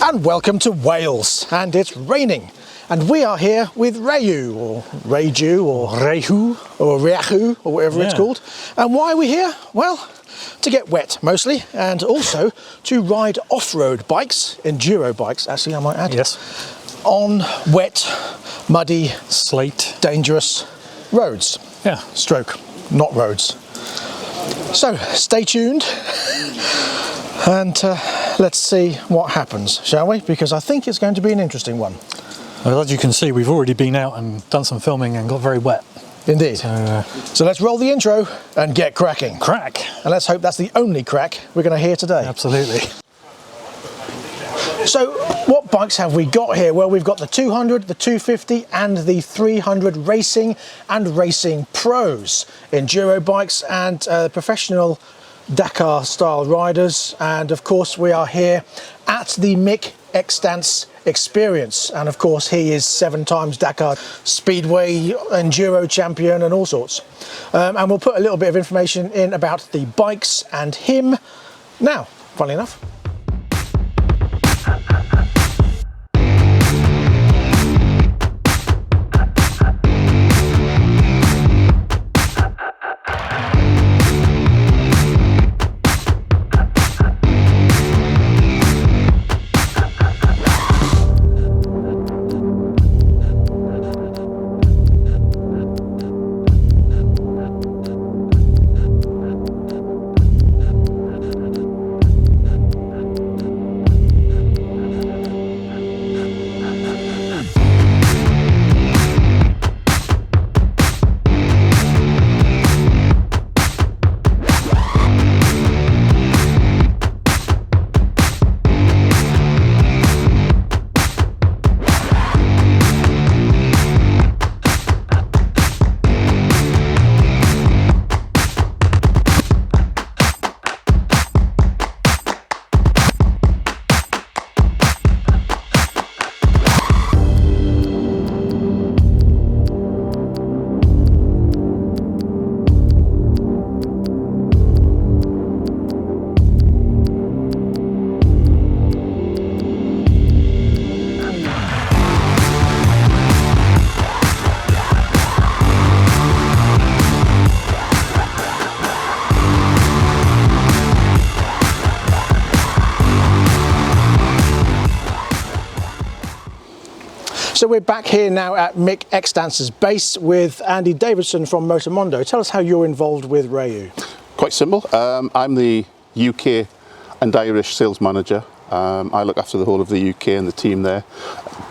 And welcome to Wales, and it's raining, and we are here with Reiju, or Reiju, or Reiju, or whatever it's called. And why are we here? Well, to get wet mostly, and also to ride off-road bikes, enduro bikes actually I might add. Yes. On wet, muddy, slate, dangerous roads. Yeah. Stroke, not roads. So stay tuned and let's see what happens, shall we? Because I think it's going to be an interesting one. Well, as you can see, we've already been out and done some filming and got very wet. Indeed. So let's roll the intro and get cracking. Crack. And let's hope that's the only crack we're going to hear today. Absolutely. So what bikes have we got here? Well, we've got the 200, the 250 and the 300 racing and racing pros. Enduro bikes and professional Dakar style riders. And of course we are here at the Mick Extance experience. And of course he is 7 times Dakar Speedway Enduro champion and all sorts. And we'll put a little bit of information in about the bikes and him now, funnily enough. So we're back here now at Mick Extance's base with Andy Davidson from Motomondo. Tell us how you're involved with Reiju. Quite simple. I'm the UK and Irish sales manager. I look after the whole of the UK and the team there.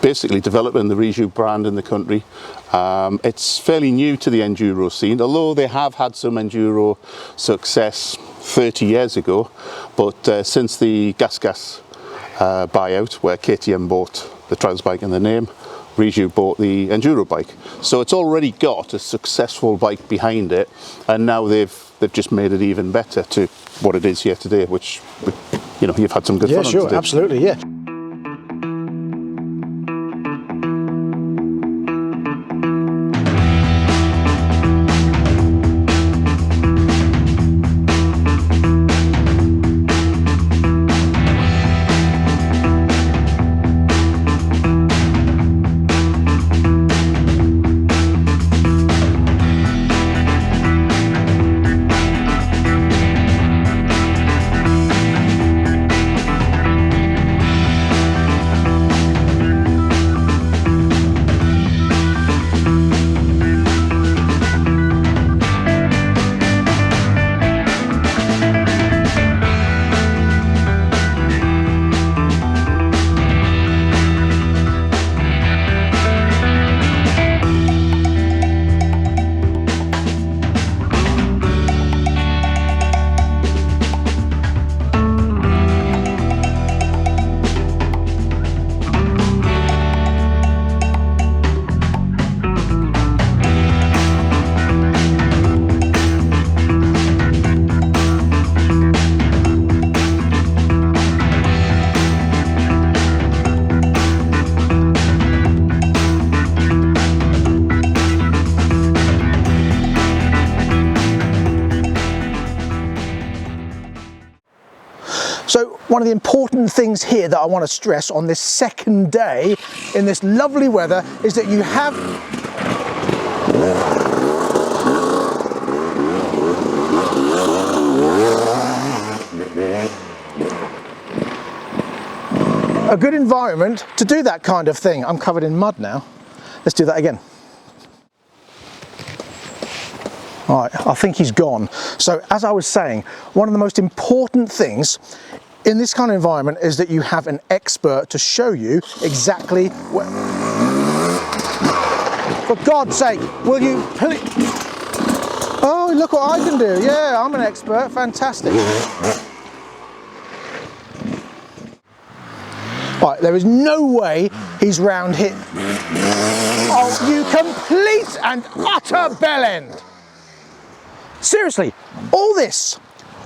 Basically developing the Reiju brand in the country. It's fairly new to the enduro scene, although they have had some enduro success 30 years ago. But since the Gas buyout, where KTM bought the trials bike and the name, Reiju bought the enduro bike, so it's already got a successful bike behind it, and now they've just made it even better to what it is here today, which, you know, you've had some good fun on today. Yeah, sure, absolutely, yeah. So one of the important things here that I want to stress on this second day in this lovely weather is that you have a good environment to do that kind of thing. I'm covered in mud now. Let's do that again. All right, I think he's gone. So as I was saying, one of the most important things in this kind of environment is that you have an expert to show you exactly what... For God's sake, will you please... Oh, look what I can do. Yeah, I'm an expert. Fantastic. Right, there is no way he's round here. Oh, you complete and utter bellend. Seriously, all this,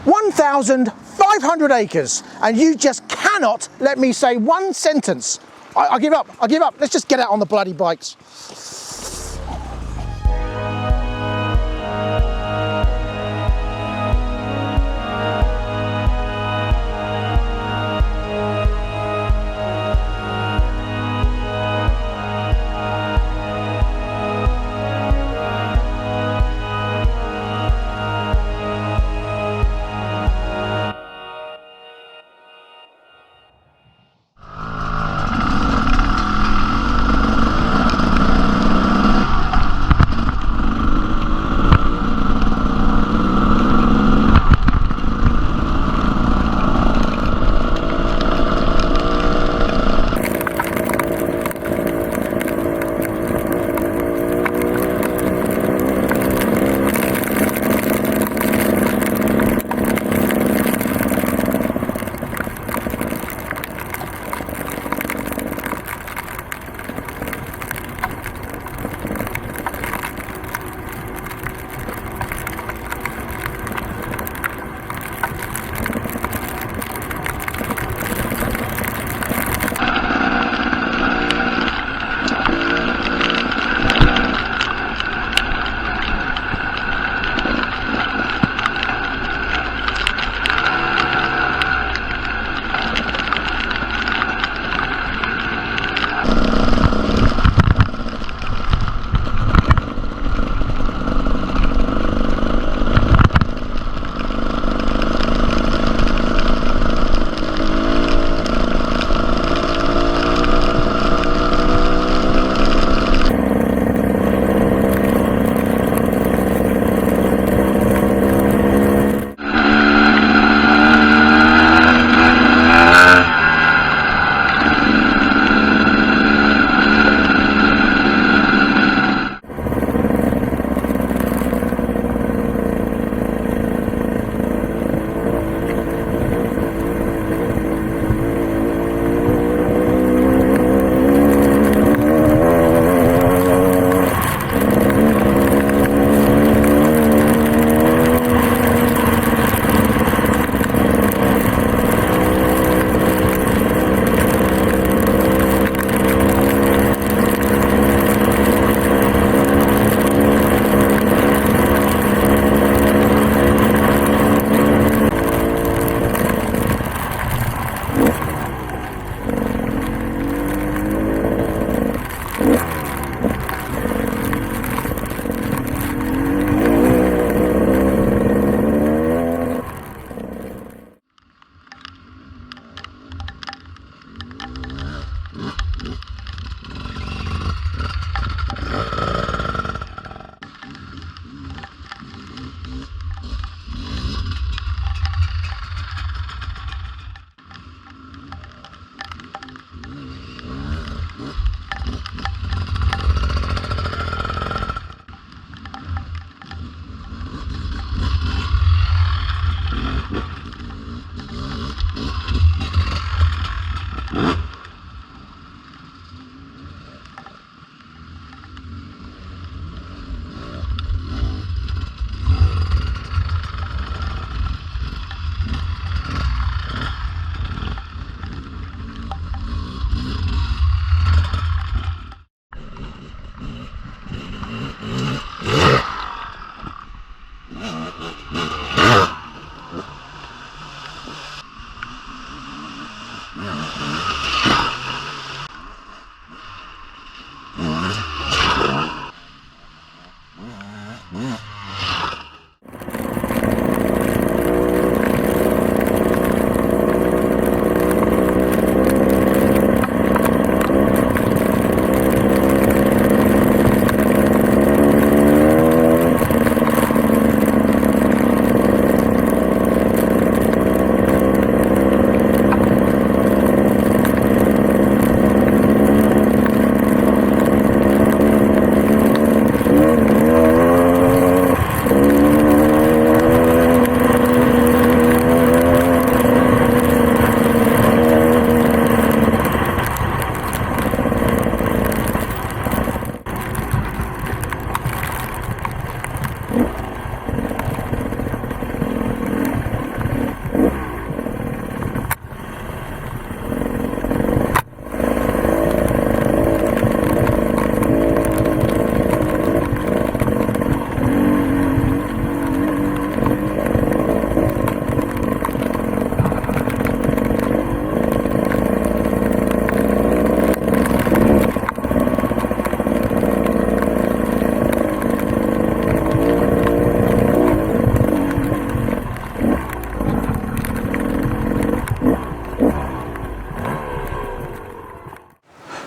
1,500 acres, and you just cannot let me say one sentence. I give up, I give up. Let's just get out on the bloody bikes.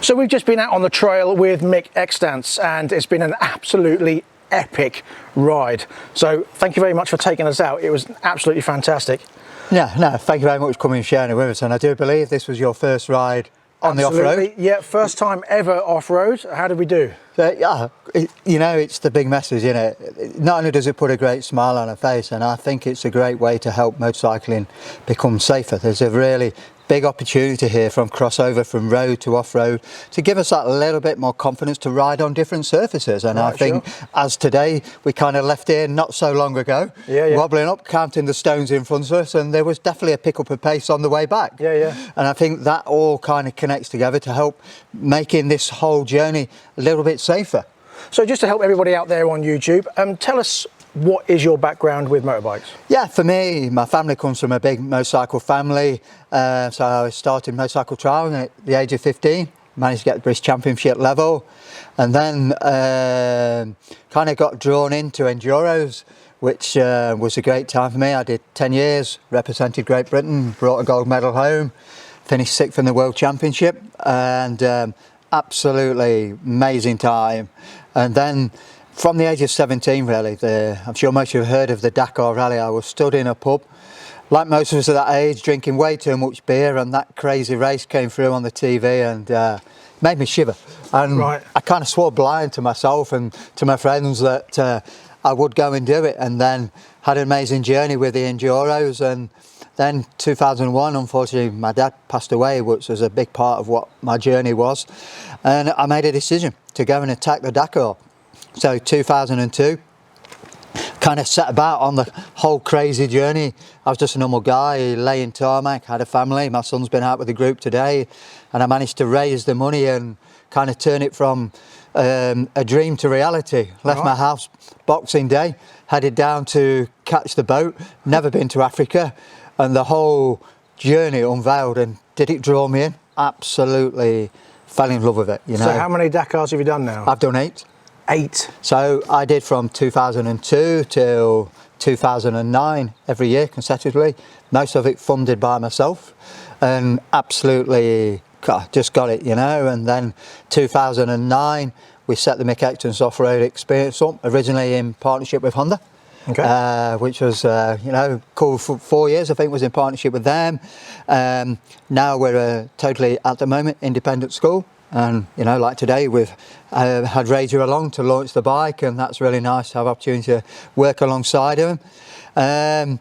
So we've just been out on the trail with Mick Extance and it's been an absolutely epic ride. So thank you very much for taking us out. It was absolutely fantastic. Yeah, no, thank you very much for coming and sharing it with us. And I do believe this was your first ride on the off-road. Yeah, first time ever off-road. How did we do? Yeah, you know, it's the big message, isn't it? Not only does it put a great smile on her face, and I think it's a great way to help motorcycling become safer. There's a really big opportunity here from crossover, from road to off-road, to give us that little bit more confidence to ride on different surfaces. And right, I think as today, we kind of left here not so long ago, wobbling up, counting the stones in front of us, and there was definitely a pick up of pace on the way back. And I think that all kind of connects together to help making this whole journey a little bit safer. So just to help everybody out there on YouTube, tell us, what is your background with motorbikes? Yeah, for me, my family comes from a big motorcycle family. So I started motorcycle trialing at the age of 15, managed to get the British Championship level, and then kind of got drawn into Enduros, which was a great time for me. I did 10 years, represented Great Britain, brought a gold medal home, finished 6th in the World Championship, and absolutely amazing time. And then from the age of 17, really, I'm sure most of you have heard of the Dakar Rally. I was stood in a pub, like most of us at that age, drinking way too much beer, and that crazy race came through on the TV and made me shiver. And I kind of swore blind to myself and to my friends that I would go and do it, and then had an amazing journey with the Enduros. And then 2001, unfortunately, my dad passed away, which was a big part of what my journey was. And I made a decision to go and attack the Dakar. So 2002, kind of set about on the whole crazy journey. I was just a normal guy, laying tarmac, had a family. My son's been out with the group today, and I managed to raise the money and kind of turn it from a dream to reality. Left my house Boxing Day, headed down to catch the boat, never been to Africa, and the whole journey unveiled. And did it draw me in? Absolutely fell in love with it, you know. So how many Dakars have you done now? I've done 8. 8. So I did from 2002 till 2009 every year consecutively, most of it funded by myself, and absolutely just got it, you know. And then 2009 we set the Mick Extance off-road experience up, originally in partnership with Honda, which was you know, cool. For 4 years I think was in partnership with them. Now we're totally at the moment independent school. And you know, like today, we've had Reiju along to launch the bike, and that's really nice to have opportunity to work alongside him. And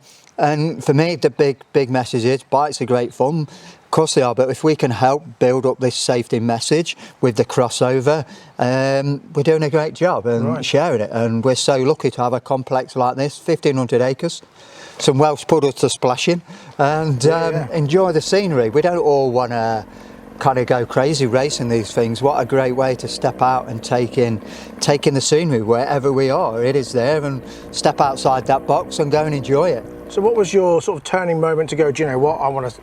for me, the big message is bikes are great fun. Of course they are, but if we can help build up this safety message with the crossover, we're doing a great job and sharing it. And we're so lucky to have a complex like this, 1,500 acres, some Welsh puddles to splash in, and enjoy the scenery. We don't all want to kind of go crazy racing these things. What a great way to step out and take in the scenery wherever we are. It is there, and step outside that box and go and enjoy it. So what was your sort of turning moment to go, do you know what, I want to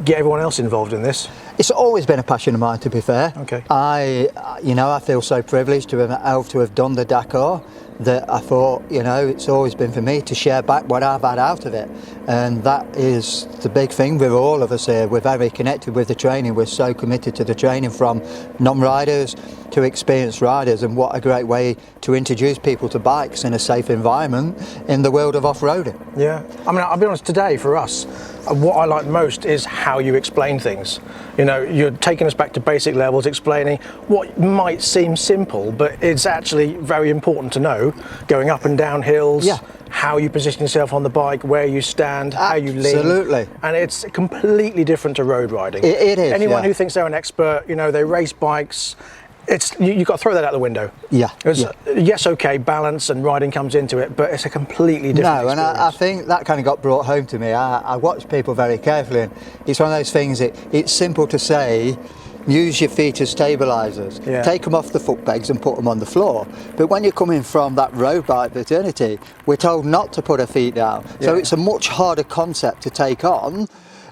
get everyone else involved in this? It's always been a passion of mine, to be fair. I feel so privileged to have done the Dakar, that I thought, you know, it's always been for me to share back what I've had out of it. And that is the big thing with all of us here. We're very connected with the training. We're so committed to the training, from non-riders to experienced riders, and what a great way to introduce people to bikes in a safe environment in the world of off-roading. Yeah, I mean, I'll be honest, today for us, what I like most is how you explain things. You know, you're taking us back to basic levels, explaining what might seem simple, but it's actually very important to know, going up and down hills, how you position yourself on the bike, where you stand, how you lean. Absolutely. And it's completely different to road riding. It is. Anyone who thinks they're an expert, you know, they race bikes, you've got to throw that out the window. Yes, okay, balance and riding comes into it, but it's a completely different experience. And I think that kind of got brought home to me. I watch people very carefully, and it's one of those things, it's simple to say, use your feet as stabilisers, take them off the foot pegs and put them on the floor. But when you're coming from that road bike fraternity, we're told not to put our feet down. So it's a much harder concept to take on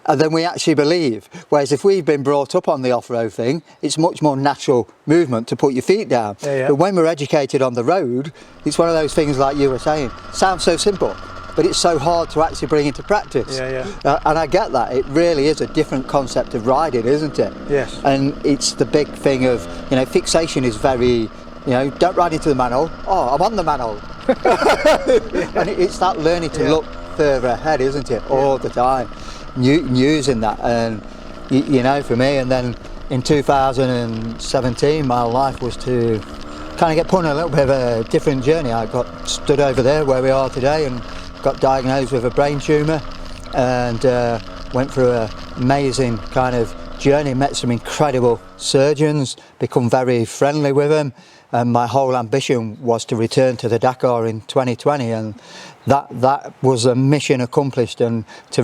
than we actually believe. Whereas if we've been brought up on the off-road thing, it's much more natural movement to put your feet down. But when we're educated on the road, it's one of those things like you were saying, sounds so simple, but it's so hard to actually bring into practice. And I get that. It really is a different concept of riding, isn't it? Yes. And it's the big thing of, you know, fixation is very, you know, don't ride into the manhole. Oh, I'm on the manhole. And it's that learning to look further ahead, isn't it, all the time, using that. And you know, for me, and then in 2017 my life was to kind of get put on a little bit of a different journey. I got stood over there where we are today and got diagnosed with a brain tumour, and went through an amazing kind of journey, met some incredible surgeons, become very friendly with them, and my whole ambition was to return to the Dakar in 2020, and that was a mission accomplished. And to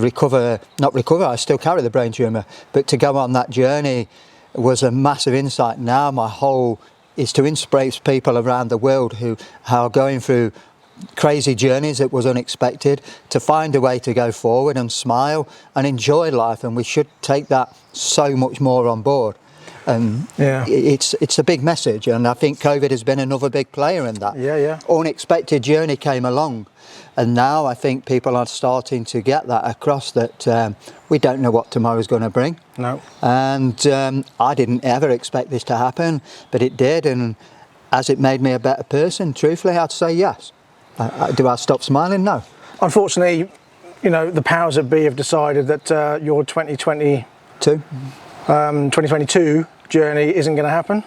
not recover, I still carry the brain tumour, but to go on that journey was a massive insight. Now my whole is to inspire people around the world who are going through crazy journeys that was unexpected, to find a way to go forward and smile and enjoy life, and we should take that so much more on board. And it's a big message, and I think COVID has been another big player in that. Unexpected journey came along, and now I think people are starting to get that across, that we don't know what tomorrow's going to bring. No. And I didn't ever expect this to happen, but it did, and has it made me a better person? Truthfully, I'd say yes. Do I stop smiling? No. Unfortunately, you know, the powers that be have decided that your 2022 journey isn't going to happen.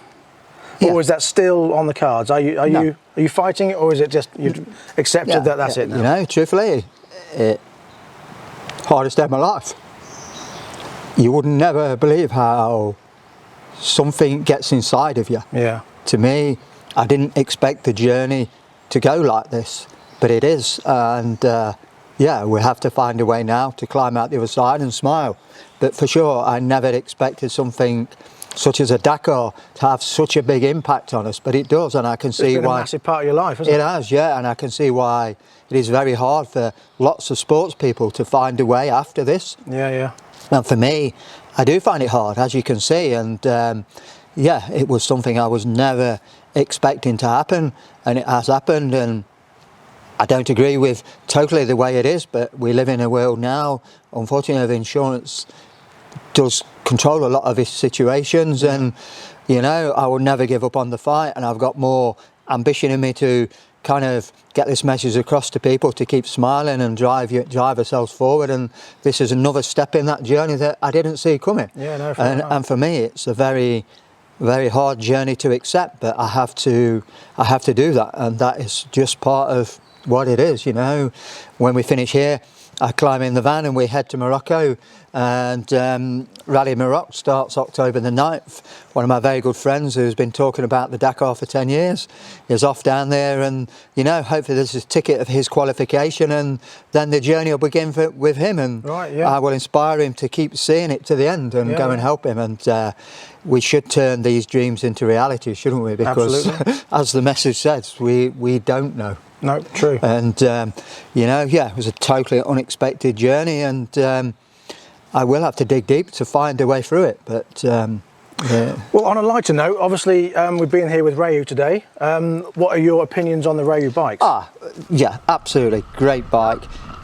Or is that still on the cards? Are you fighting it, or is it just you've accepted that that's it now? You know, truthfully, hardest day of my life. You would never believe how something gets inside of you. Yeah. To me, I didn't expect the journey to go like this, but it is, and we have to find a way now to climb out the other side and smile. But for sure, I never expected something such as a Dakar to have such a big impact on us, but it does, and I can see why. It's been a massive part of your life, hasn't it? It has, yeah, and I can see why it is very hard for lots of sports people to find a way after this. Yeah. And for me, I do find it hard, as you can see, and it was something I was never expecting to happen, and it has happened. And I don't agree with totally the way it is, but we live in a world now, unfortunately, of insurance does control a lot of these situations, and you know, I will never give up on the fight, and I've got more ambition in me to kind of get this message across to people, to keep smiling and drive ourselves forward. And this is another step in that journey that I didn't see coming. And for me, it's a very, very hard journey to accept, but I have to do that, and that is just part of what it is. You know, when we finish here, I climb in the van and we head to Morocco, and Rally Morocco starts October the 9th. One of my very good friends who's been talking about the Dakar for 10 years is off down there, and you know, hopefully this is a ticket of his qualification, and then the journey will begin with him, and I will inspire him to keep seeing it to the end and go and help him. And we should turn these dreams into reality, shouldn't we? Because as the message says, we don't know. No, true. And you know, it was a totally unexpected journey, and I will have to dig deep to find a way through it. But well, on a lighter note, obviously we've been here with Reiju today. What are your opinions on the Reiju bikes? Yeah, absolutely great bike.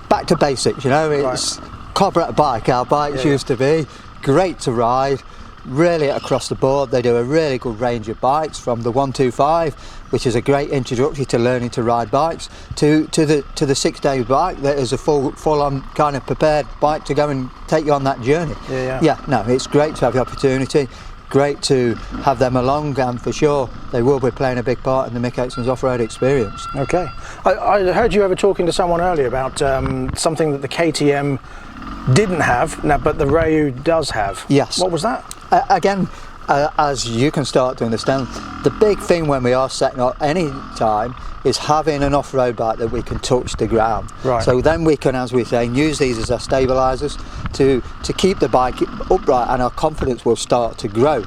Back to basics, you know, it's carburetor bike. Our bikes used to be great to ride. Really across the board, they do a really good range of bikes, from the 125, which is a great introductory to learning to ride bikes, to the 6-day bike that is a full-on kind of prepared bike to go and take you on that journey. No, it's great to have the opportunity, great to have them along, and for sure they will be playing a big part in the Mick Extance off-road experience. Okay, I heard you ever talking to someone earlier about something that the KTM didn't have now, but the Reiju does have. Yes. What was that? Again, as you can start to understand, the big thing when we are setting up any time is having an off-road bike that we can touch the ground. Right. So then we can, as we say, use these as our stabilisers to keep the bike upright, and our confidence will start to grow.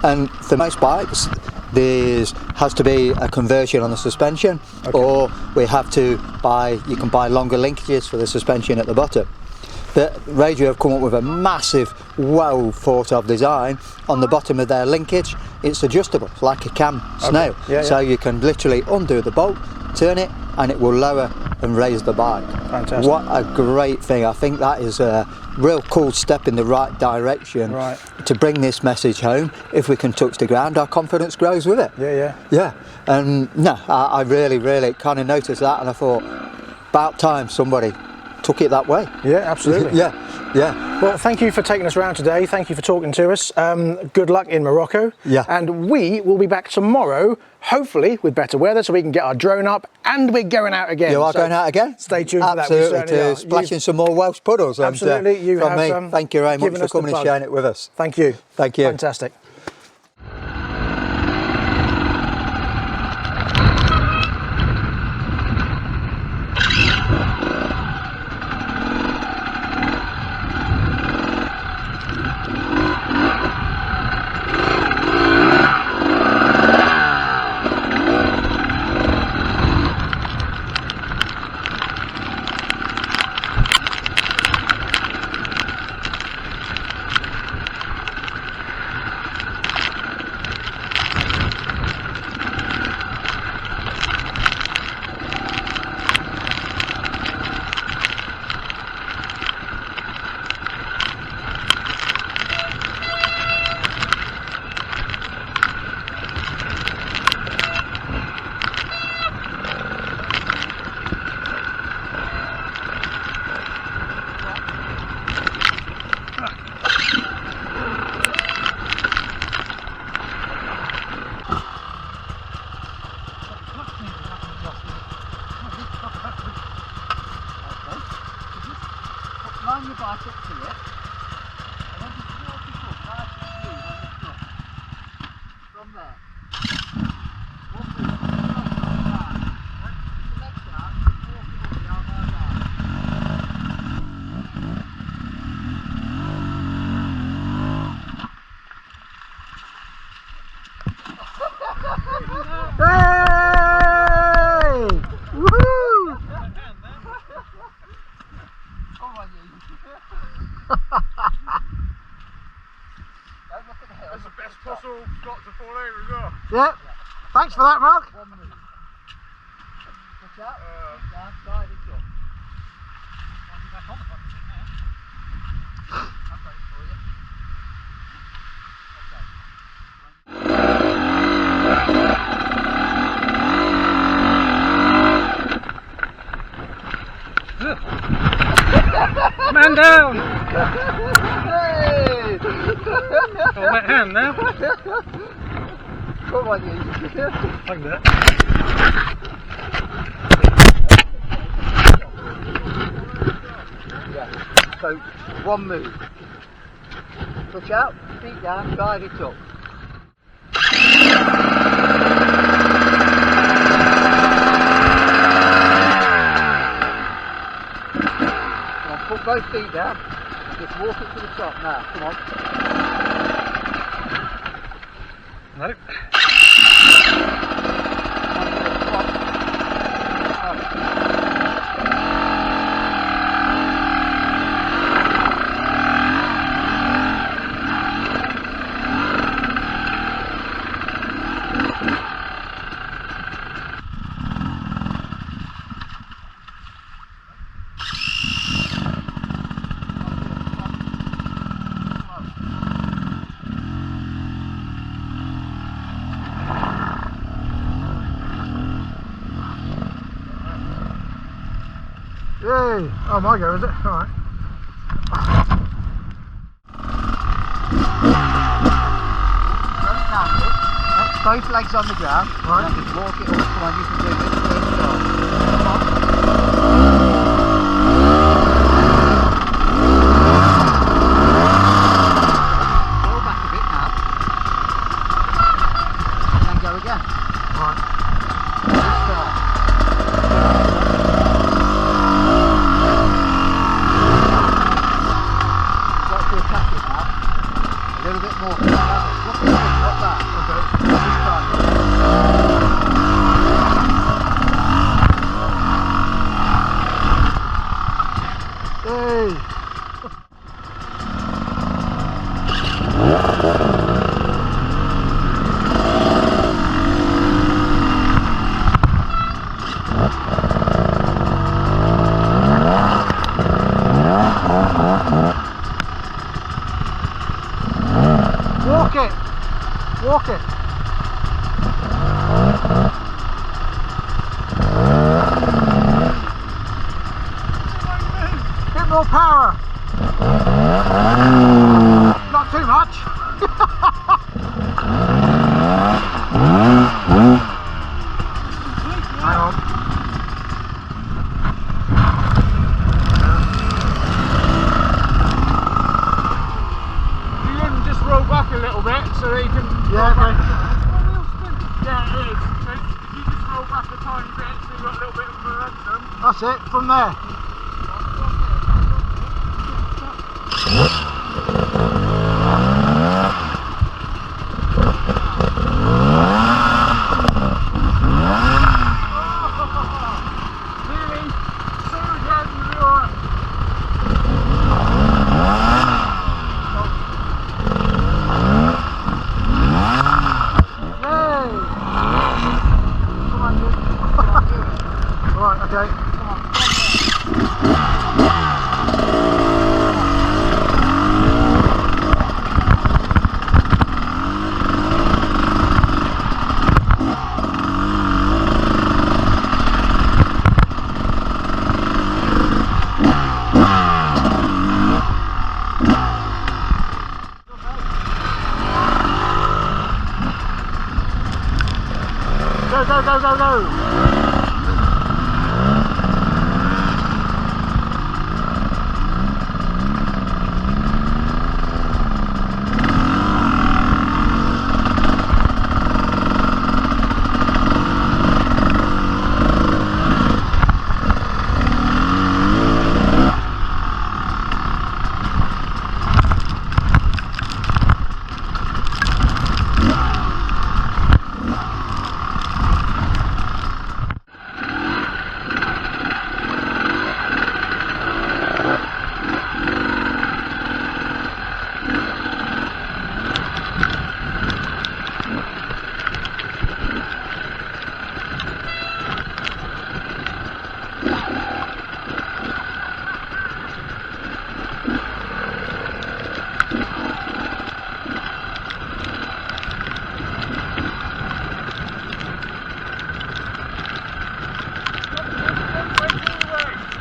And for most bikes, there has to be a conversion on the suspension, or we have to you can buy longer linkages for the suspension at the bottom. that Reiju have come up with a massive, well thought of design. On the bottom of their linkage, it's adjustable, it's like a cam snail. Yeah, so you can literally undo the bolt, turn it, and it will lower and raise the bike. Fantastic. What a great thing. I think that is a real cool step in the right direction to bring this message home. If we can touch the ground, our confidence grows with it. Yeah. And no, I really, really kind of noticed that, and I thought, about time somebody took it that way. Yeah, absolutely. Yeah. Well, thank you for taking us around today. Thank you for talking to us. Good luck in Morocco. Yeah. And we will be back tomorrow, hopefully with better weather, so we can get our drone up, and we're going out again. You are going out again? Stay tuned for that. Absolutely, to splash in some more Welsh puddles. Absolutely. And, from me, thank you very much for coming and sharing it with us. Thank you. Thank you. Fantastic. Line your bike up to it, and then just walk it up nice and smooth on the front. From there. Walk it up, down. Put the legs down, just walk it up the arm Hey! Woohoo! That's the best possible spot to fall over as well. Yeah. Thanks for that, Mark. Watch out, down, side it up. Back on the front now. I've got it for you. Man down! Hey! Got a wet hand now. Come on, you. Like that. Yeah. So, one move. Push out, feet down, guide it up. Now put both feet down. Just walk it to the top now. Come on. No. Yay! Oh, my go, is it? All right. Don't count it. Let both legs on the ground. Right. And then just walk it up. Come on, you can do it. Come on. Roll back a bit now. And then go again. Right. Restart. Got to attack it now. A little bit more. Look at it, not that. Okay. Restart. Hey! Walk it. Walk it. Bit more power. Not too much. Hang on. You can just roll back a little bit so that you can. Yeah, okay. Yeah, it is. So you just roll back a tiny bit so you've got a little bit of momentum. That's it, from there. Right, okay. Come on. Go, go, go, go, go!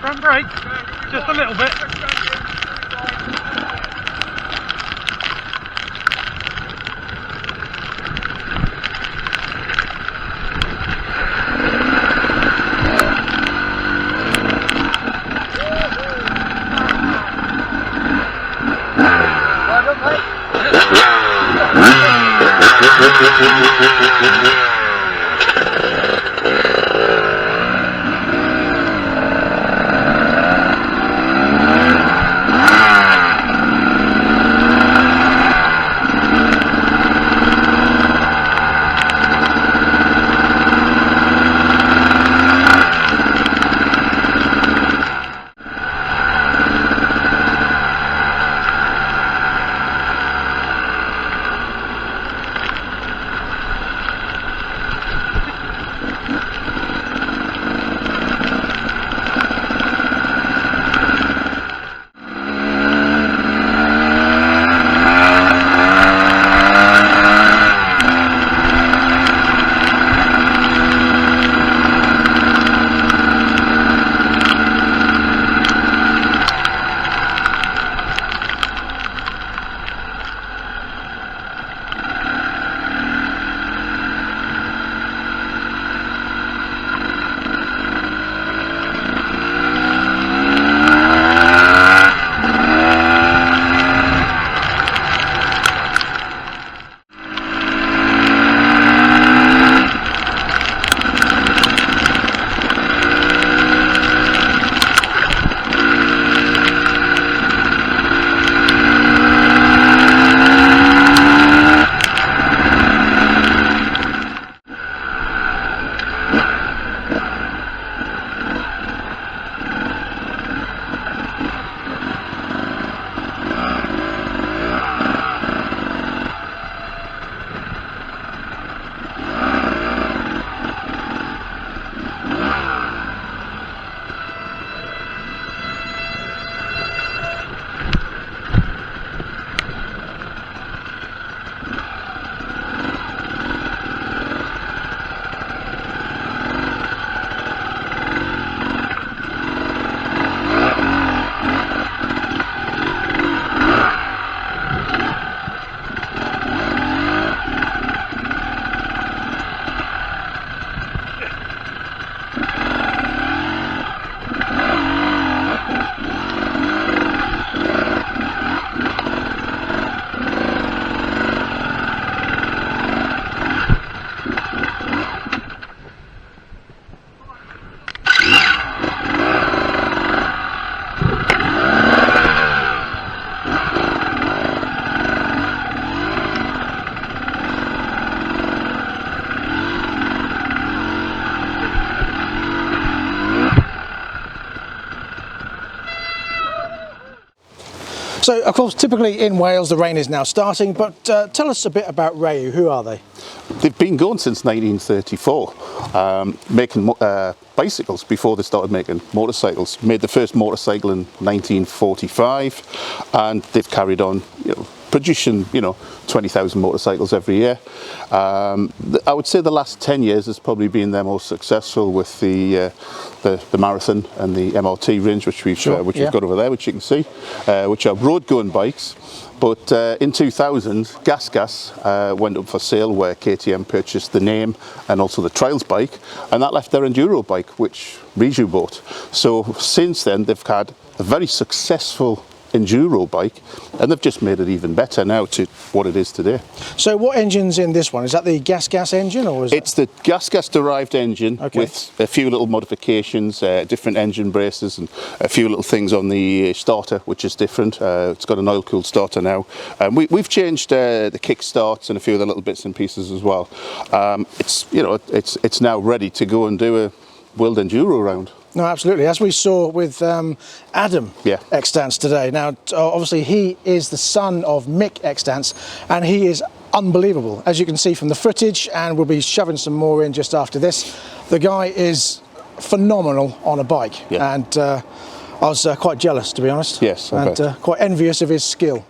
Front brake, just a little bit. So, of course, typically in Wales, the rain is now starting, but tell us a bit about Reiju. Who are they? They've been going since 1934, making bicycles before they started making motorcycles. Made the first motorcycle in 1945, and they've carried on, producing 20,000 motorcycles every year. I would say the last 10 years has probably been their most successful with the marathon and the MRT range, which we've got over there, which you can see, which are road going bikes. But in 2000, Gas went up for sale, where KTM purchased the name and also the trials bike, and that left their Enduro bike, which Reiju bought. So since then, they've had a very successful Enduro bike, and they've just made it even better now to what it is today. So what engine's in this one? Is that the gas engine, or is it's the gas derived engine with a few little modifications, different engine braces and a few little things on the starter, which is different. It's got an oil cooled starter now. We've changed the kick starts and a few of the little bits and pieces as well. It's now ready to go and do a World Enduro round. No, absolutely. As we saw with Adam Extance today. Now, obviously, he is the son of Mick Extance, and he is unbelievable, as you can see from the footage, and we'll be shoving some more in just after this. The guy is phenomenal on a bike, and I was quite jealous, to be honest. Yes, and quite envious of his skill.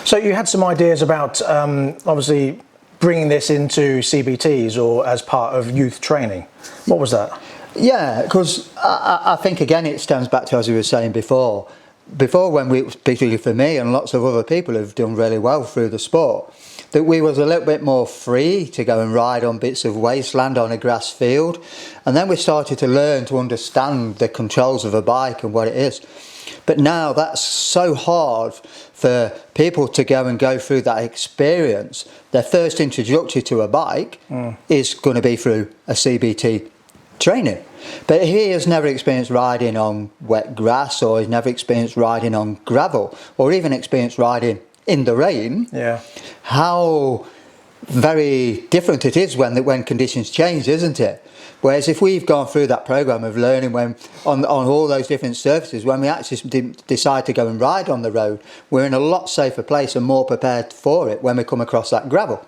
So you had some ideas about obviously bringing this into CBTs or as part of youth training. What was that? Yeah, because I think again it stems back to, as we were saying before when we, particularly for me and lots of other people who've done really well through the sport, that we was a little bit more free to go and ride on bits of wasteland on a grass field, and then we started to learn to understand the controls of a bike and what it is. But now that's so hard for people to go through that experience. Their first introduction to a bike is going to be through a CBT training. But he has never experienced riding on wet grass, or he's never experienced riding on gravel, or even experienced riding in the rain. Yeah. How very different it is when conditions change, isn't it? Whereas if we've gone through that program of learning when on all those different surfaces, when we actually decide to go and ride on the road, we're in a lot safer place and more prepared for it when we come across that gravel.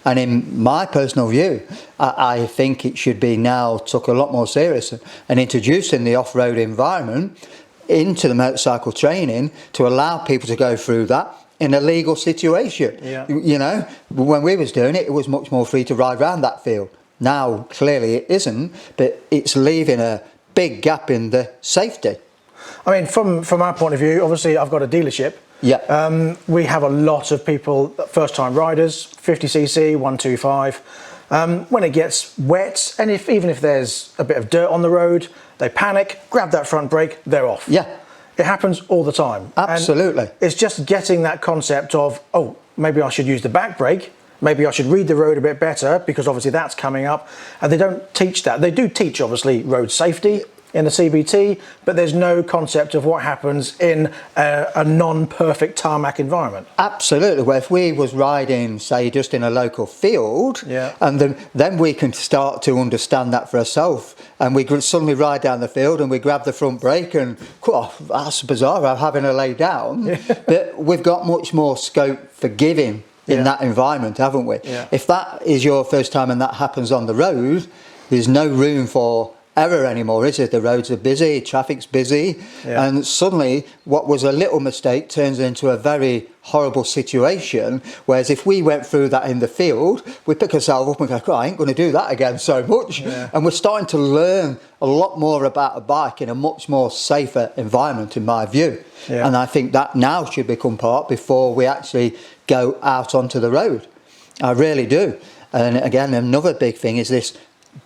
And in my personal view, I think it should be now took a lot more serious and introducing the off-road environment into the motorcycle training to allow people to go through that in a legal situation. Yeah. You know, when we was doing it, it was much more free to ride around that field. Now, clearly it isn't, but it's leaving a big gap in the safety. I mean, from our point of view, obviously I've got a dealership. Yeah. We have a lot of people, first-time riders, 50cc, 125. When it gets wet, and even if there's a bit of dirt on the road, they panic, grab that front brake, they're off. Yeah. It happens all the time. Absolutely. And it's just getting that concept of, oh, maybe I should use the back brake. Maybe I should read the road a bit better, because obviously that's coming up. And they don't teach that. They do teach, obviously, road safety in the CBT, but there's no concept of what happens in a non-perfect tarmac environment. Absolutely. Well, if we was riding, say, just in a local field, Yeah. and then we can start to understand that for ourselves, and we suddenly ride down the field and we grab the front brake and, oh, that's bizarre, I'm having to lay down. Yeah. But we've got much more scope for giving in that environment, haven't we? Yeah. If that is your first time and that happens on the road, there's no room for error anymore, is it? The roads are busy, traffic's busy, and suddenly what was a little mistake turns into a very horrible situation. Whereas if we went through that in the field, we pick ourselves up and go, oh, I ain't going to do that again so much. Yeah. And we're starting to learn a lot more about a bike in a much more safer environment, in my view. Yeah. And I think that now should become part before we actually go out onto the road. I really do. And again, another big thing is this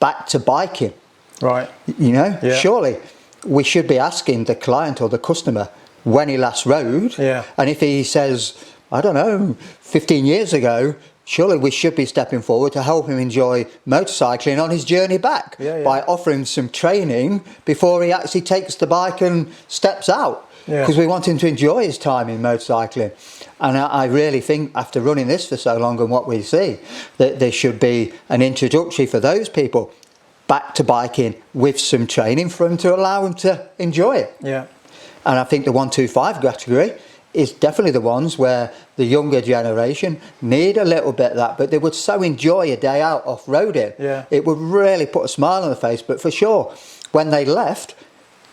back to biking. Right. You know, Yeah. surely we should be asking the client or the customer when he last rode. Yeah. And if he says, I don't know, 15 years ago, surely we should be stepping forward to help him enjoy motorcycling on his journey back by offering some training before he actually takes the bike and steps out. Because we want him to enjoy his time in motorcycling. And I really think after running this for so long and what we see, that there should be an introductory for those people back to biking with some training for them to allow them to enjoy it. Yeah. And I think the 125 category is definitely the ones where the younger generation need a little bit of that, but they would so enjoy a day out off-roading. Yeah. It would really put a smile on their face, but for sure, when they left,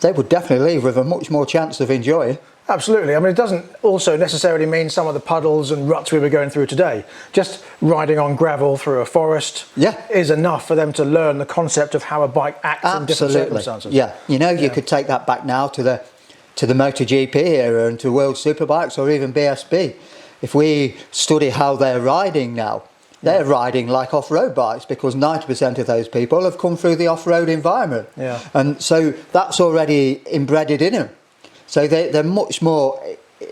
they would definitely leave with a much more chance of enjoying. Absolutely. I mean, it doesn't also necessarily mean some of the puddles and ruts we were going through today. Just riding on gravel through a forest is enough for them to learn the concept of how a bike acts in different circumstances. Yeah, you know, you could take that back now to the MotoGP era and to World Superbikes or even BSB. If we study how they're riding now, they're riding like off-road bikes because 90% of those people have come through the off-road environment. Yeah. And so that's already embedded in them. So they're much more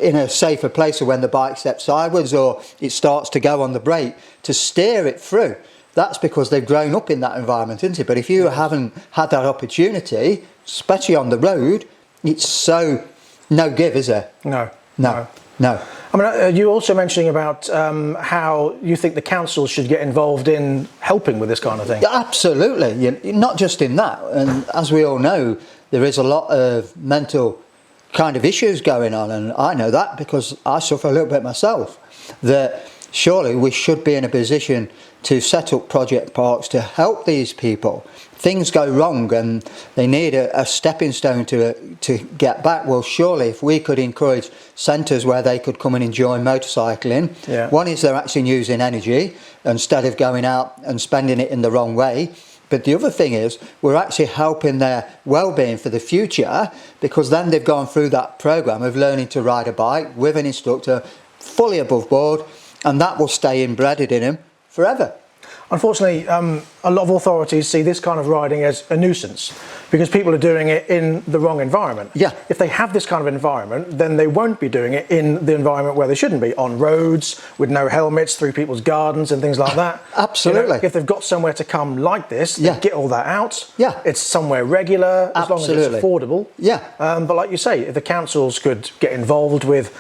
in a safer place when the bike steps sideways or it starts to go on the brake to steer it through. That's because they've grown up in that environment, isn't it? But if you haven't had that opportunity, especially on the road, it's so no give, is there? No. I mean, you also mentioning about how you think the council should get involved in helping with this kind of thing. Absolutely. Not just in that. And as we all know, there is a lot of mental kind of issues going on, and I know that because I suffer a little bit myself, that surely we should be in a position to set up project parks to help these people. Things go wrong and they need a stepping stone to get back. Well, surely if we could encourage centres where they could come and enjoy motorcycling, one is they're actually using energy instead of going out and spending it in the wrong way. But the other thing is we're actually helping their well-being for the future, because then they've gone through that programme of learning to ride a bike with an instructor fully above board, and that will stay embedded in them forever. Unfortunately, a lot of authorities see this kind of riding as a nuisance because people are doing it in the wrong environment. Yeah. If they have this kind of environment, then they won't be doing it in the environment where they shouldn't be, on roads, with no helmets, through people's gardens and things like that. Absolutely. You know, if they've got somewhere to come like this, they get all that out. Yeah. It's somewhere regular, as long as it's affordable. Yeah. But like you say, if the councils could get involved with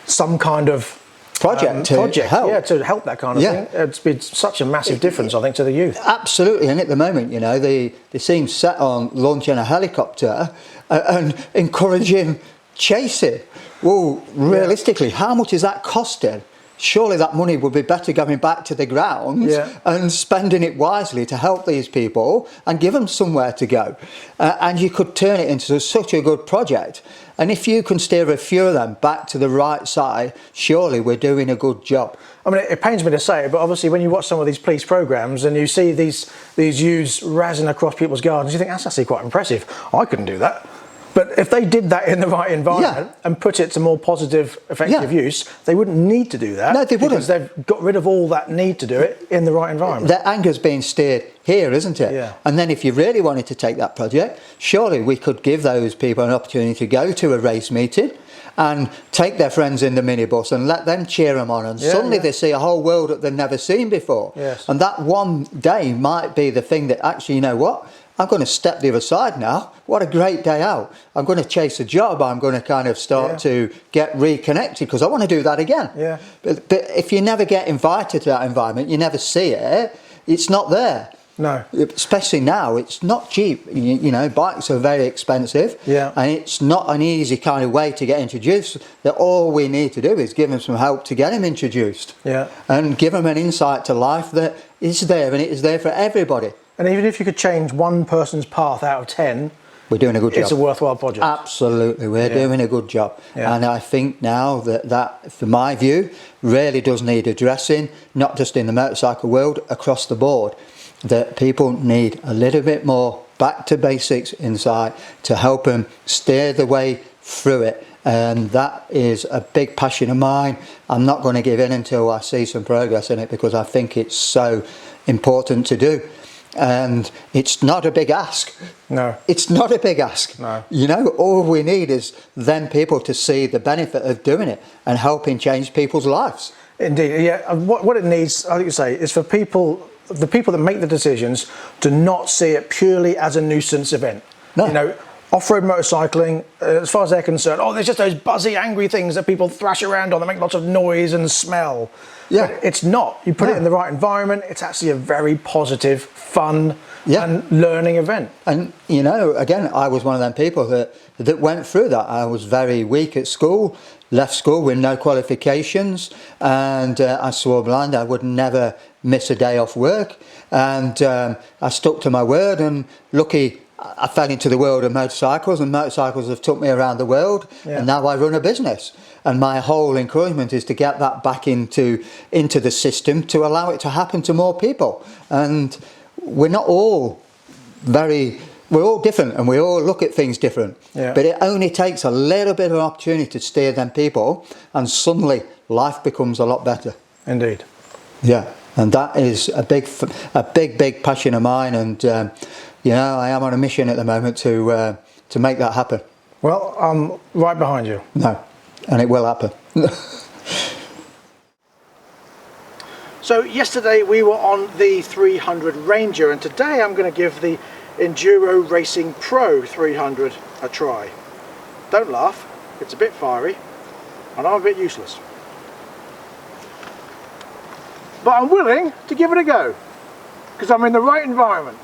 some kind of project to help that kind of thing. It's been such a massive difference, I think, to the youth. Absolutely, and at the moment, you know, they seem set on launching a helicopter and encouraging chasing. Well, realistically, how much is that costing? Surely that money would be better going back to the grounds and spending it wisely to help these people and give them somewhere to go. And you could turn it into such a good project. And if you can steer a few of them back to the right side, surely we're doing a good job. I mean, it pains me to say it, but obviously when you watch some of these police programmes and you see these youths razzing across people's gardens, you think, that's actually quite impressive. I couldn't do that. But if they did that in the right environment and put it to more positive, effective use, they wouldn't need to do that. No, they wouldn't. Because they've got rid of all that need to do it in the right environment. Their anger's being steered here, isn't it? Yeah. And then if you really wanted to take that project, surely we could give those people an opportunity to go to a race meeting and take their friends in the minibus and let them cheer them on. And suddenly they see a whole world that they've never seen before. Yes. And that one day might be the thing that actually, you know what? I'm going to step the other side now. What a great day out. I'm going to chase a job. I'm going to kind of start to get reconnected because I want to do that again. Yeah. But if you never get invited to that environment, you never see it, it's not there. No. Especially now, it's not cheap. You know, bikes are very expensive. Yeah. And it's not an easy kind of way to get introduced. That all we need to do is give them some help to get them introduced. Yeah. And give them an insight to life that is there, and it is there for everybody. And even if you could change one person's path out of 10, we're doing a good job. It's a worthwhile project. Absolutely, we're doing a good job. Yeah. And I think now that, for my view, really does need addressing, not just in the motorcycle world, across the board, that people need a little bit more back to basics inside to help them steer the way through it. And that is a big passion of mine. I'm not going to give in until I see some progress in it because I think it's so important to do. And it's not a big ask. No. It's not a big ask. No. You know, all we need is them people to see the benefit of doing it and helping change people's lives. Indeed, yeah. What it needs, I think you say, is for people, the people that make the decisions, to not see it purely as a nuisance event. No. You know, off-road motorcycling, as far as they're concerned, there's just those buzzy, angry things that people thrash around on that make lots of noise and smell. Yeah. But it's not. You put it in the right environment, it's actually a very positive, fun and learning event. And, you know, again, I was one of them people that went through that. I was very weak at school, left school with no qualifications, and I swore blind I would never miss a day off work. And I stuck to my word, and lucky I fell into the world of motorcycles, and motorcycles have took me around the world, and now I run a business. And my whole encouragement is to get that back into the system to allow it to happen to more people. And we're not all we're all different, and we all look at things different. Yeah. But it only takes a little bit of opportunity to steer them people, and suddenly life becomes a lot better. Indeed. Yeah, and that is a big passion of mine, and you know, I am on a mission at the moment to make that happen. Well, I'm right behind you. No, and it will happen. So yesterday we were on the 300 Ranger, and today I'm going to give the Enduro Racing Pro 300 a try. Don't laugh, it's a bit fiery and I'm a bit useless. But I'm willing to give it a go because I'm in the right environment.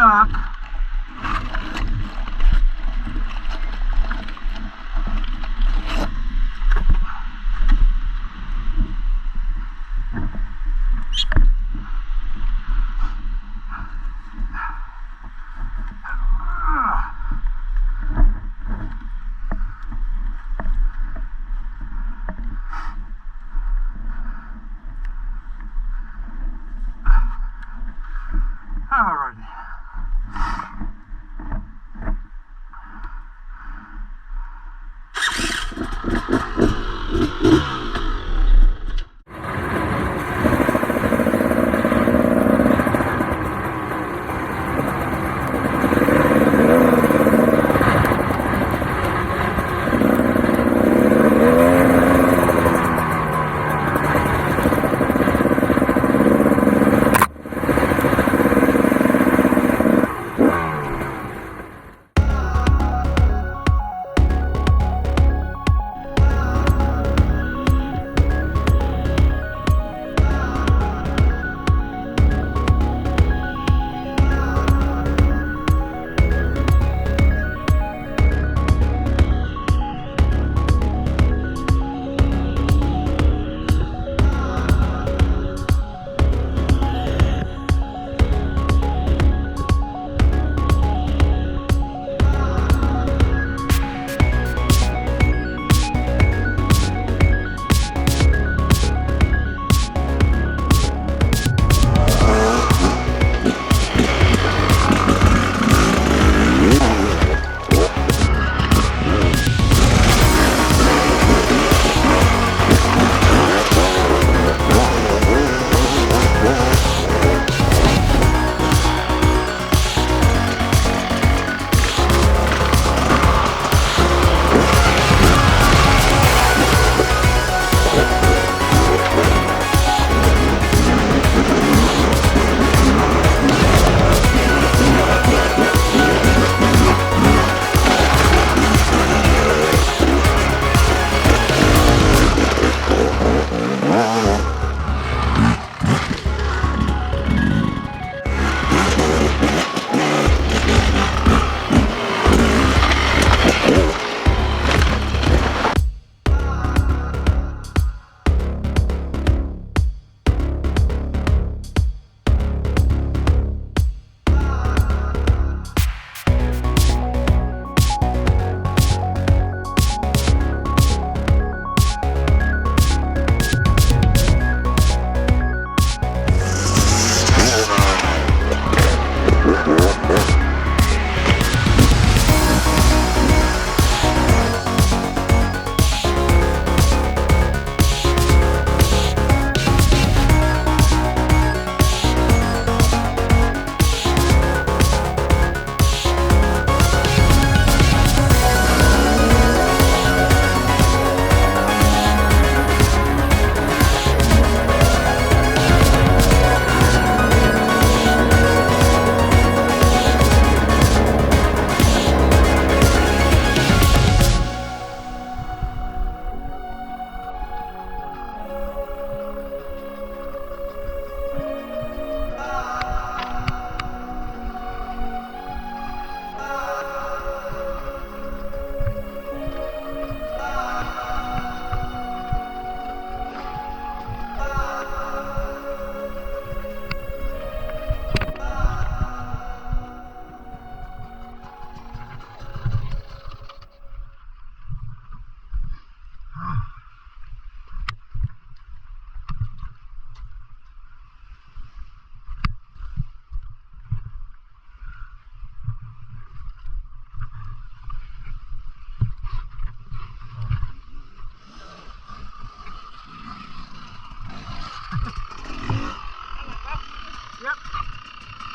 mark. Alrighty.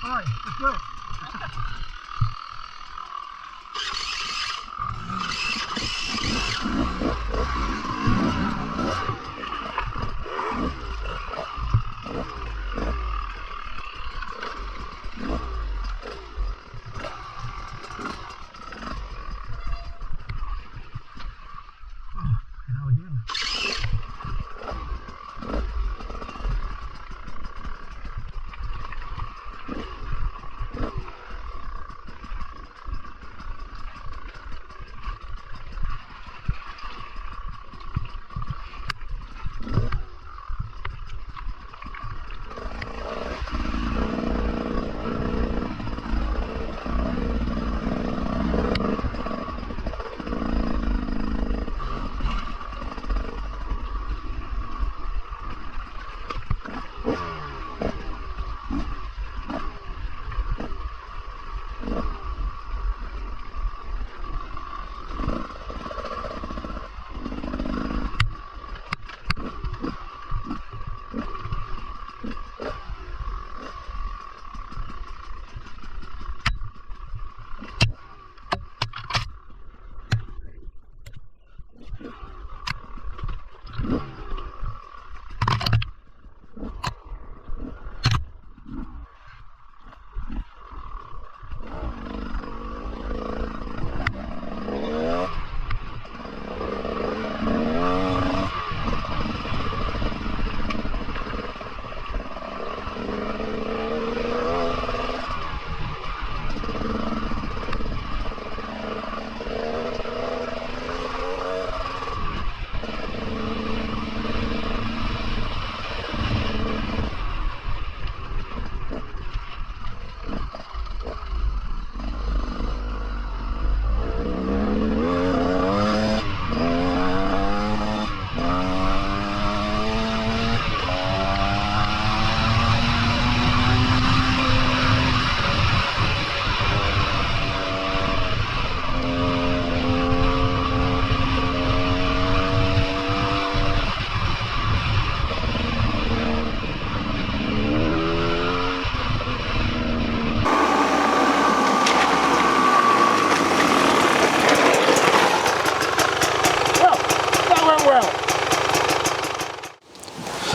Alright, let's do it.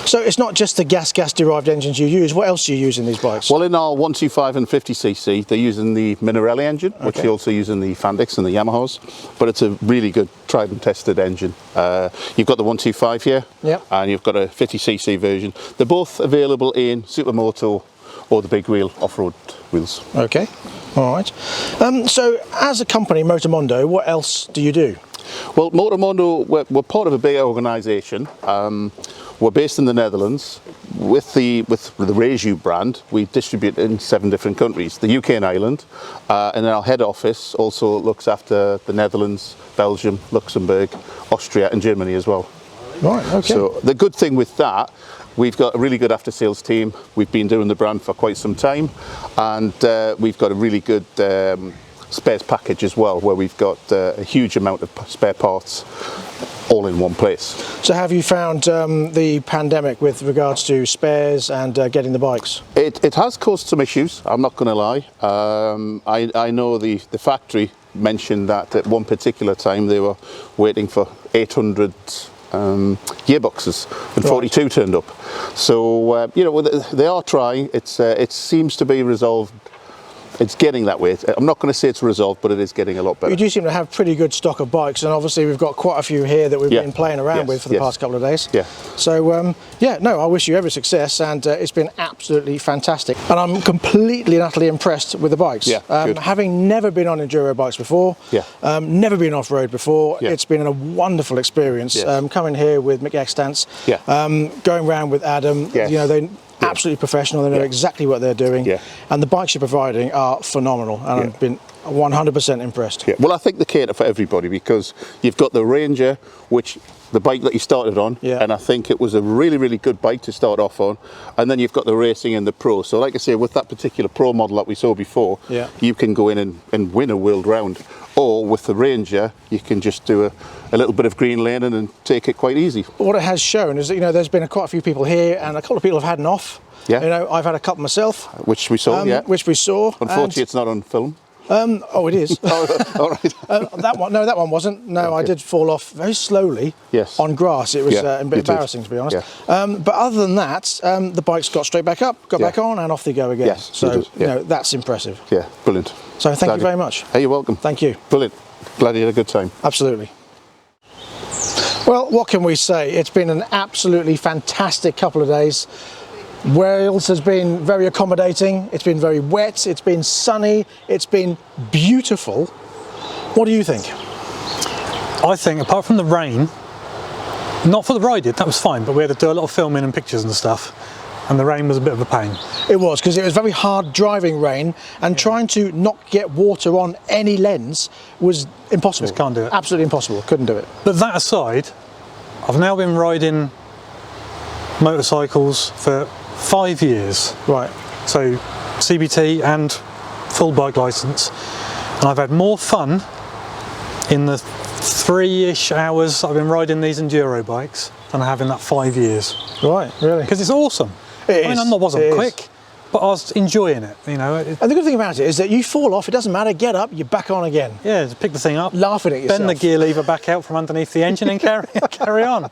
So it's not just the gas derived engines you use. What else do you use in these bikes? Well, in our 125 and 50cc, they're using the Minarelli engine, which they also use in the Fandix and the Yamahas, but it's a really good tried and tested engine. You've got the 125 here, and you've got a 50cc version. They're both available in Supermoto or the big wheel off-road wheels. Okay, all right. So as a company, Motormondo, what else do you do? Well, Motormondo, we're part of a big organisation. We're based in the Netherlands. With the Reiju brand, we distribute in 7 different countries, the UK and Ireland, and then our head office also looks after the Netherlands, Belgium, Luxembourg, Austria and Germany as well. Right, okay. So the good thing with that, we've got a really good after-sales team. We've been doing the brand for quite some time, and we've got a really good spares package as well, where we've got a huge amount of spare parts all in one place. So have you found the pandemic with regards to spares and getting the bikes? It has caused some issues, I'm not going to lie. I know the factory mentioned that at one particular time they were waiting for 800 gearboxes and 42 turned up. So you know, they are trying. It seems to be resolved. It's getting that way. I'm not going to say it's resolved, but it is getting a lot better. You do seem to have pretty good stock of bikes, and obviously we've got quite a few here that we've been playing around with for the past couple of days. Yeah. So yeah, no, I wish you every success, and it's been absolutely fantastic. And I'm completely and utterly impressed with the bikes. Yeah, good. Having never been on enduro bikes before, never been off-road before, it's been a wonderful experience. Yes. Coming here with Mick Extance, going around with Adam, you know, they absolutely professional. They know exactly what they're doing, and the bikes you're providing are phenomenal, and I've been 100% impressed. Well, I think they cater for everybody, because you've got the Ranger, which the bike that you started on, and I think it was a really, really good bike to start off on, and then you've got the racing and the pro. So like I say, with that particular pro model that we saw before, you can go in and win a world round, or with the Ranger you can just do a little bit of green laning and take it quite easy. What it has shown is that, you know, there's been quite a few people here, and a couple of people have had an off. You know, I've had a couple myself, which we saw. Which we saw. Unfortunately, it's not on film. Oh, it is. All right. That one, no, that one wasn't. No, I did fall off very slowly on grass. It was a bit embarrassing, to be honest. But other than that, the bikes got straight back up, got back on, and off they go again. So, you know, that's impressive. Yeah, brilliant. So thank you very much. Hey, you're welcome. Thank you. Brilliant. Glad you had a good time. Absolutely. Well, what can we say? It's been an absolutely fantastic couple of days. Wales has been very accommodating, it's been very wet, it's been sunny, it's been beautiful. What do you think? I think, apart from the rain, not for the riding, that was fine, but we had to do a lot of filming and pictures and stuff, and the rain was a bit of a pain. It was, because it was very hard driving rain, and trying to not get water on any lens was impossible. Just can't do it. Absolutely impossible, couldn't do it. But that aside, I've now been riding motorcycles for 5 years. Right. So CBT and full bike license, and I've had more fun in the 3-ish hours I've been riding these enduro bikes than I have in that 5 years. Right, really? Because it's awesome. I mean, I wasn't quick, but I was enjoying it, you know. And the good thing about it is that you fall off, it doesn't matter, get up, you're back on again. Yeah, just pick the thing up, laughing at yourself, bend the gear lever back out from underneath the engine and carry on.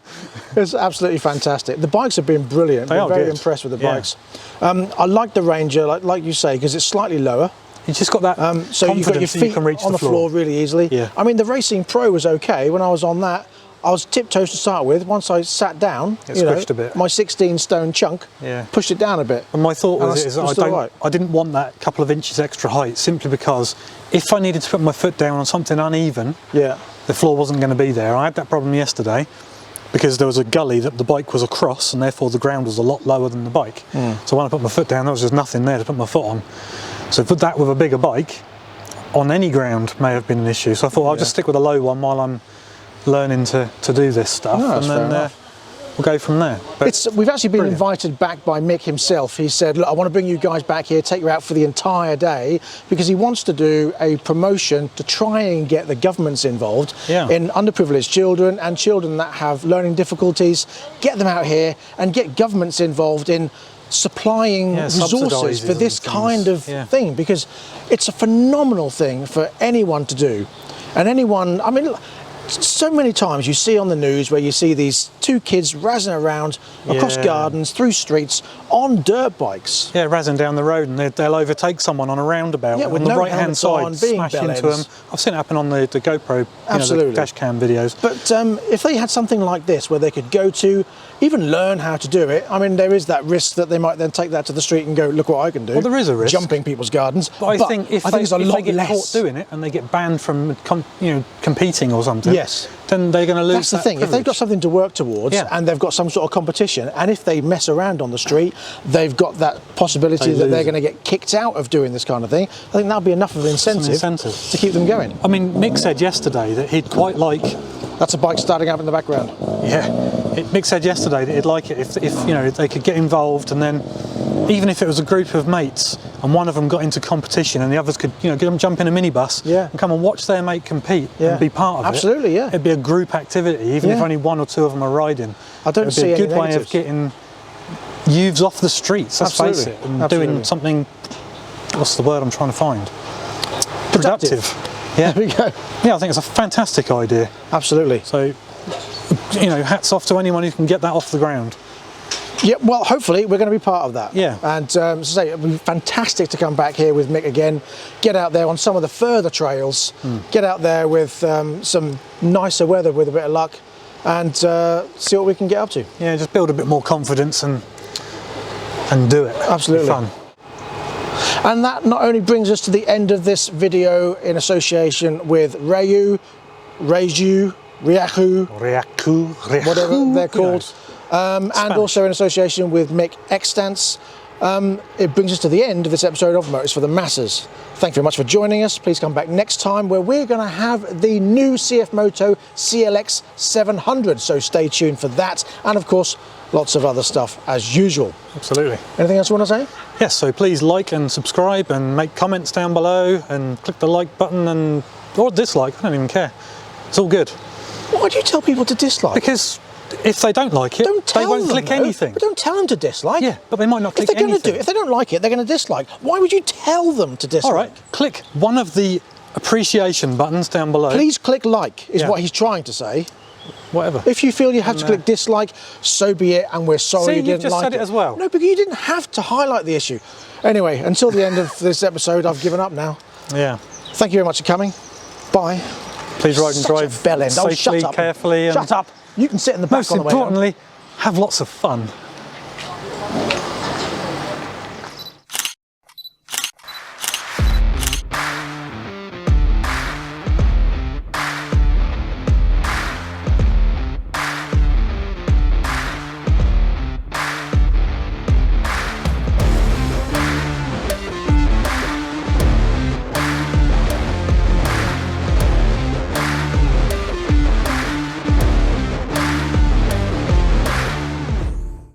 It's absolutely fantastic. The bikes have been brilliant. I'm very impressed with the bikes. I like the Ranger, like you say, because it's slightly lower. You just got that so you've got your feet you can reach on the floor really easily. Yeah. I mean, the Racing Pro was okay. When I was on that, I was tiptoes to start with. Once I sat down, it squished a bit. My 16-stone chunk pushed it down a bit. And my thought was I didn't want that couple of inches extra height, simply because if I needed to put my foot down on something uneven, the floor wasn't going to be there. I had that problem yesterday because there was a gully that the bike was across, and therefore the ground was a lot lower than the bike. So when I put my foot down, there was just nothing there to put my foot on. So put that with a bigger bike on any ground may have been an issue. So I thought I'll just stick with a low one while I'm learning to do this stuff, and then we'll go from there. But we've actually been invited back by Mick himself. He said, look, I want to bring you guys back here, take you out for the entire day, because he wants to do a promotion to try and get the governments involved in underprivileged children and children that have learning difficulties, get them out here and get governments involved in supplying resources for this kind of thing, because it's a phenomenal thing for anyone to do. And anyone, I mean, So many times you see on the news where you see these two kids razzing around across gardens, through streets, on dirt bikes. Yeah, razzing down the road, and they'll overtake someone on a roundabout with on the no right-hand helmets on, side, being smash bell into them. ends. I've seen it happen on the GoPro, the dash cam videos. But if they had something like this where they could go to, even learn how to do it, I mean, there is that risk that they might then take that to the street and go, look what I can do. Well, there is a risk. Jumping people's gardens. But I think if they get caught doing it and they get banned from competing or something, then they're going to lose. That's the thing. If they've got something to work towards and they've got some sort of competition, and if they mess around on the street, they've got that possibility that they're going to get kicked out of doing this kind of thing. I think that'll be enough of an incentive to keep them going. I mean, Mick said yesterday that he'd quite like. That's a bike starting up in the background. Yeah, Mick said yesterday that he'd like it if they could get involved, and then even if it was a group of mates and one of them got into competition and the others could jump in a minibus and come and watch their mate compete and be part of it. Absolutely, yeah. It'd be a group activity, even if only one or two of them are riding. I don't see any It'd be a good way negatives. of getting youths off the streets, let's face it, and doing something, what's the word I'm trying to find? Productive. Yeah. There we go. Yeah, I think it's a fantastic idea. Absolutely. So, hats off to anyone who can get that off the ground. Yeah, well, hopefully we're going to be part of that. Yeah. And as I say, it'd be fantastic to come back here with Mick again, get out there on some of the further trails, get out there with some nicer weather with a bit of luck, and see what we can get up to. Yeah, just build a bit more confidence and do it. Absolutely. Fun. And that not only brings us to the end of this video in association with Reiju, Reiju, whatever they're called, and also in association with Mick Extance. It brings us to the end of this episode of Motors for the Masses. Thank you very much for joining us. Please come back next time where we're going to have the new CF Moto CLX 700, so stay tuned for that, and of course lots of other stuff as usual. Absolutely. Anything else you want to say? Yes, so please like and subscribe and make comments down below and click the like button or dislike, I don't even care. It's all good. Why do you tell people to dislike? Because if they don't like it, they won't click anything. But don't tell them to dislike. Yeah, but they might not click anything. anything. If they don't like it, they're going to dislike. Why would you tell them to dislike? All right, click one of the appreciation buttons down below. Please click like, is what he's trying to say. Whatever. If you feel you have to click dislike, so be it, and we're sorry you didn't just like said it as well. No, because you didn't have to highlight the issue. Anyway, until the end of this episode, I've given up now. Yeah. Thank you very much for coming. Bye. Please ride and drive safely, carefully. Shut up. You can sit in the back most on the way home. importantly, have lots of fun.